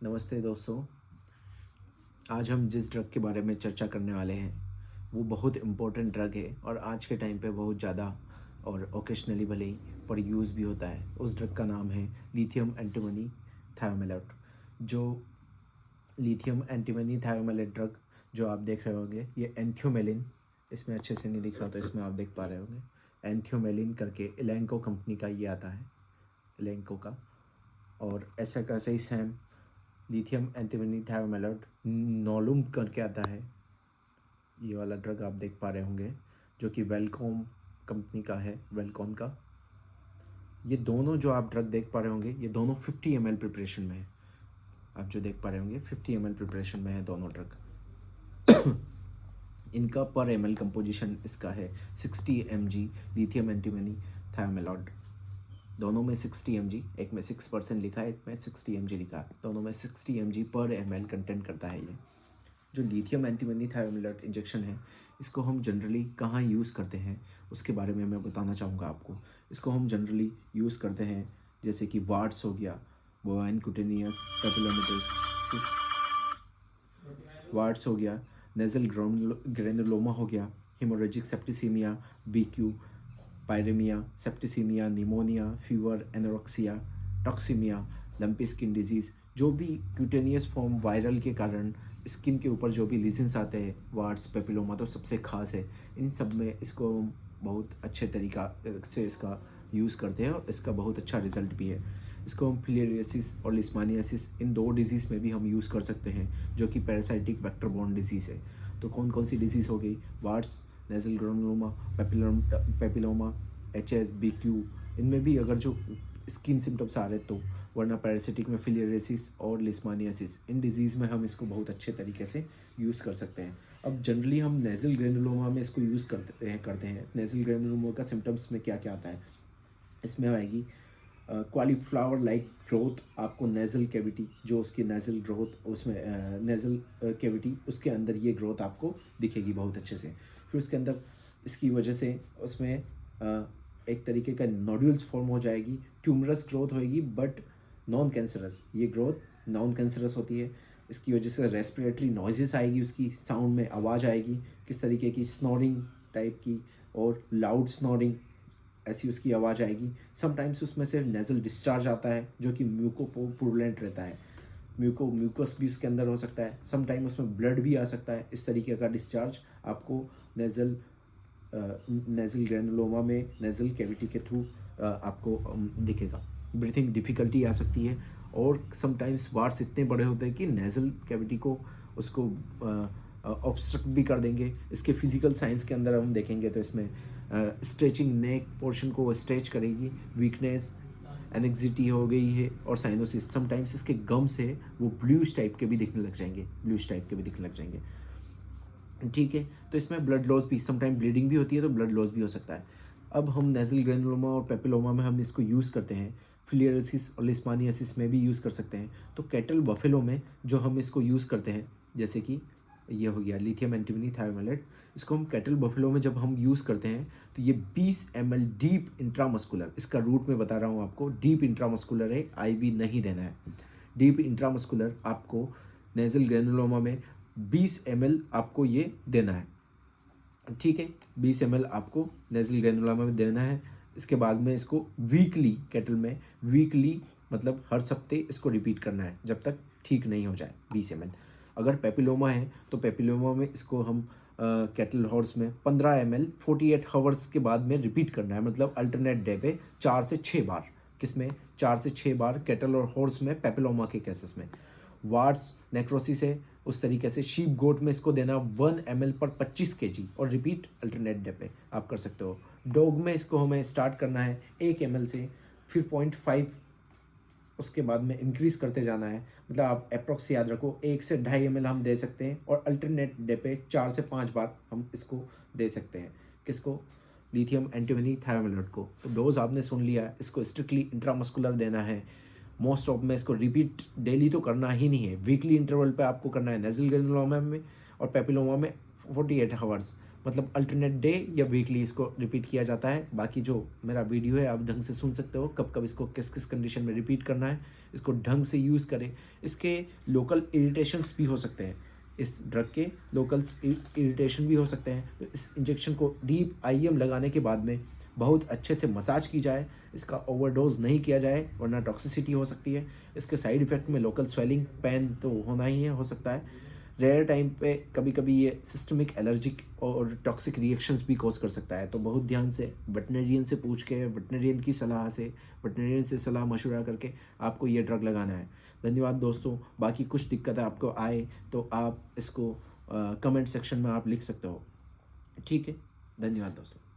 नमस्ते दोस्तों। आज हम जिस ड्रग के बारे में चर्चा करने वाले हैं वो बहुत इम्पोर्टेंट ड्रग है और आज के टाइम पे बहुत ज़्यादा और ओकेशनली भले ही पर यूज़ भी होता है। उस ड्रग का नाम है लिथियम एंटीमनी थायोमेलेट। जो लिथियम एंटीमनी थायोमेलेट ड्रग जो आप देख रहे होंगे ये एंथ्योमेलिन, इसमें अच्छे से नहीं दिख रहा तो इसमें आप देख पा रहे होंगे एंथ्योमेलिन करके इलैंको कंपनी का ये आता है, इलैंको का। और ऐसा कैसे ही सेम लिथियम एंटीमनी थायोमेलेट नोलुम करके आता है, ये वाला ड्रग आप देख पा रहे होंगे जो कि वेलकॉम कंपनी का है, वेलकॉन का। ये दोनों जो आप ड्रग देख पा रहे होंगे ये दोनों 50 ml प्रिपरेशन में है। आप जो देख पा रहे होंगे 50 ml प्रिपरेशन में है दोनों ड्रग। इनका पर ml कंपोजिशन इसका है 60 mg लिथियम एंटीमनी थायोमेलेट। दोनों में 60 mg, एक में 6% लिखा है, एक में 60 mg लिखा है। दोनों में 60 mg पर ml कंटेंट करता है। ये जो लिथियम एंटीमनी थायोमेलेट इंजेक्शन है इसको हम जनरली कहाँ यूज़ करते हैं उसके बारे में मैं बताना चाहूँगा आपको। इसको हम जनरली यूज़ करते हैं जैसे कि वार्ड्स हो गया, बोवाइन क्यूटेनियस पेपिलोमाटोसिस, वार्ड्स हो गया, नेजल ग्रेनुलोमा हो गया, haemorrhagic septicaemia, BQ, pyaemia, septicaemia, pneumonia, fever, anorexia, toxaemia, lumpy skin disease, जो भी क्यूटेनियस फॉर्म वायरल के कारण स्किन के ऊपर जो भी लीजन्स आते हैं, वार्ड्स, पेपिलोमा तो सबसे खास है। इन सब में इसको बहुत अच्छे तरीका से इसका यूज़ करते हैं और इसका बहुत अच्छा रिजल्ट भी है। इसको हम फिलियरियासिस और लिस्मानियासिस इन दो डिजीज़ में भी हम यूज़ कर सकते हैं जो कि पैरासाइटिक वेक्टर बॉर्न डिजीज़ है। तो कौन कौन सी डिजीज़ हो गई? Warts, nasal granuloma, papilloma, HS, BQ, इनमें भी अगर जो स्किन सिम्टम्स आ रहे तो, वरना पैरासिटिक में फिलियरियासिस और लिस्मानियासिस, इन डिजीज़ में हम इसको बहुत अच्छे तरीके से यूज़ कर सकते हैं। अब जनरली हम नेजल ग्रेनुलोमा में इसको यूज़ करते हैं। नेजल ग्रेनुलोमा का सिम्टम्स में क्या क्या आता है? इसमें आएगी कॉलीफ्लावर लाइक ग्रोथ, आपको नेज़ल कैविटी, जो उसकी नेज़ल ग्रोथ उसमें नेज़ल कैविटी उसके अंदर ये ग्रोथ आपको दिखेगी बहुत अच्छे से। फिर उसके अंदर इसकी वजह से उसमें एक तरीके का नोड्यूल्स फॉर्म हो जाएगी, ट्यूमरस ग्रोथ होएगी बट नॉन कैंसरस। ये ग्रोथ नॉन कैंसरस होती है। इसकी वजह से रेस्पिरेटरी नॉइजेस आएगी, उसकी साउंड में आवाज़ आएगी किस तरीके की, स्नोरिंग टाइप की और लाउड स्नोरिंग, ऐसी उसकी आवाज़ आएगी। समटाइम्स उसमें से नेज़ल डिस्चार्ज आता है जो कि म्यूकोपुरुलेंट रहता है, म्यूकस भी उसके अंदर हो सकता है। समटाइम उसमें ब्लड भी आ सकता है। इस तरीके का डिस्चार्ज आपको नेज़ल ग्रेनुलोमा में नेज़ल कैविटी के थ्रू आपको दिखेगा। ब्रीथिंग डिफ़िकल्टी आ सकती है और समटाइम्स वार्ड्स इतने बड़े होते हैं कि नेज़ल कैविटी को उसको ऑब्स्ट्रक्ट भी कर देंगे। इसके फिजिकल साइंस के अंदर हम देखेंगे तो इसमें स्ट्रेचिंग, नेक पोर्शन को स्ट्रेच करेगी, वीकनेस, एनेक्सिटी हो गई है और साइनोसिस। समटाइम्स इसके गम से वो ब्लूइश टाइप के भी दिखने लग जाएंगे, ठीक है। तो इसमें ब्लड लॉस भी, समटाइम ब्लीडिंग भी होती है तो ब्लड लॉस भी हो सकता है। अब हम नेज़ल ग्रेनुलोमा और पेपिलोमा में हम इसको यूज़ करते हैं, फिलियरियासिस और लिस्मानियासिस में भी यूज़ कर सकते हैं। तो कैटल बफेलो में जो हम इसको यूज़ करते हैं, जैसे कि ये हो गया लिथियम एंटीमनी थायोमेलेट, इसको हम कैटल बफेलो में जब हम यूज़ करते हैं तो ये 20 ml डीप इंट्रामस्कुलर, इसका रूट में बता रहा हूँ आपको, डीप इंट्रामस्कुलर है, IV नहीं देना है। डीप इंट्रामस्कुलर आपको नेज़ल ग्रेनुलोमा में 20 ml आपको ये देना है, ठीक है। 20 ml आपको नेज़ल ग्रेनुलोमा में देना है। इसके बाद में इसको वीकली, कैटल में वीकली मतलब हर हफ्ते इसको रिपीट करना है जब तक ठीक नहीं हो जाए 20 ml। अगर पेपिलोमा है तो पेपिलोमा में इसको हम कैटल हॉर्स में 15 ml 48 आवर्स के बाद में रिपीट करना है, मतलब अल्टरनेट डे पे 4 से 6 बार। किसमें? 4 से 6 बार कैटल और हॉर्स में, पेपिलोमा के केसेस में। वार्ड्स, नेक्रोसिस है उस तरीके से शीप गोट में इसको देना 1 ml पर 25 kg और रिपीट अल्टरनेट डे पे आप कर सकते हो। डॉग में इसको हमें स्टार्ट करना है 1 ml से, फिर 0.5 उसके बाद में इंक्रीज़ करते जाना है। मतलब आप अप्रॉक्स याद रखो 1 से 2.5 ml हम दे सकते हैं और अल्टरनेट डे पे 4 से 5 बार हम इसको दे सकते हैं। किसको? लिथियम एंटीमनी थायोमेलेट को। तो डोज आपने सुन लिया, इसको स्ट्रिक्टली इंट्रामस्कुलर देना है। मोस्ट ऑफ में इसको रिपीट डेली तो करना ही नहीं है, वीकली इंटरवल पे आपको करना है। नेज़ल ग्रेनुलोमा में और पेपिलोमा में 48 आवर्स, मतलब अल्टरनेट डे या वीकली इसको रिपीट किया जाता है। बाकी जो मेरा वीडियो है आप ढंग से सुन सकते हो, कब कब इसको किस किस कंडीशन में रिपीट करना है, इसको ढंग से यूज़ करें। इसके लोकल इरिटेशंस भी हो सकते हैं, इस ड्रग के लोकल इरिटेशन भी हो सकते हैं। तो इस इंजेक्शन को डीप आईएम लगाने के बाद में बहुत अच्छे से मसाज की जाए, इसका ओवरडोज नहीं किया जाए वरना टॉक्सिसिटी हो सकती है। इसके साइड इफ़ेक्ट में लोकल स्वेलिंग, पेन तो होना ही है, हो सकता है। रेयर टाइम पे कभी कभी ये सिस्टमिक एलर्जिक और टॉक्सिक रिएक्शंस भी कॉज कर सकता है। तो बहुत ध्यान से वेटनरियन से पूछ के, वेटनरियन की सलाह से, वेटनरियन से सलाह मशवरा करके आपको ये ड्रग लगाना है। धन्यवाद दोस्तों। बाकी कुछ दिक्कत आपको आए तो आप इसको कमेंट सेक्शन में आप लिख सकते हो। ठीक है, धन्यवाद दोस्तों।